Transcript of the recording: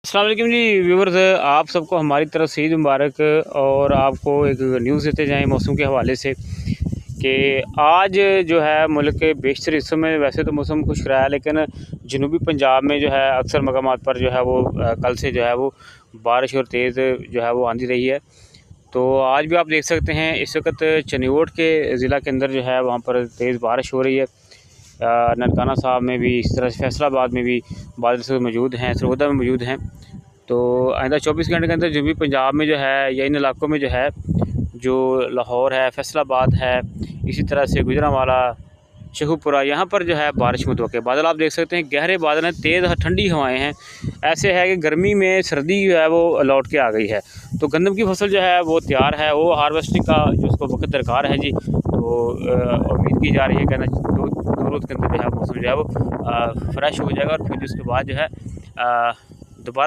अस्सलाम वालेकुम जी व्यूवर्स, आप सबको हमारी तरफ से ईद मुबारक। और आपको एक न्यूज़ देते जाएँ मौसम के हवाले से कि आज जो है मुल्क के बेशतर हिस्सों में वैसे तो मौसम खुश रहा है, लेकिन जनूबी पंजाब में जो है अक्सर मकामात पर जो है वो कल से जो है वो बारिश और तेज़ जो है वो आंधी रही है। तो आज भी आप देख सकते हैं इस वक्त चनियोट के ज़िला के अंदर जो है वहाँ पर तेज़ बारिश हो रही है। ननकाना साहब में भी, इस तरह से फैसलाबाद में भी बादल से मौजूद हैं, सरगोदा में मौजूद हैं। तो आइंदा 24 घंटे के अंदर जनूबी पंजाब में जो है या इन इलाकों में जो है, जो लाहौर है, फैसलाबाद है, इसी तरह से गुजरांवाला, शेखुपुरा, यहाँ पर जो है बारिश मुतवक्किल है। बादल आप देख सकते हैं, गहरे बादल हैं, तेज़ ठंडी हवाएं हैं। ऐसे है कि गर्मी में सर्दी जो है वो लौट के आ गई है। तो गंदम की फसल जो है वो तैयार है, वो हार्वेस्टिंग का जो उसको वक्त दरकार है जी। तो उम्मीद की जा रही है कि ना दो रोज़ के अंदर जो है मौसम जो है वो फ्रेश हो जाएगा और फिर उसके बाद जो है दोबारा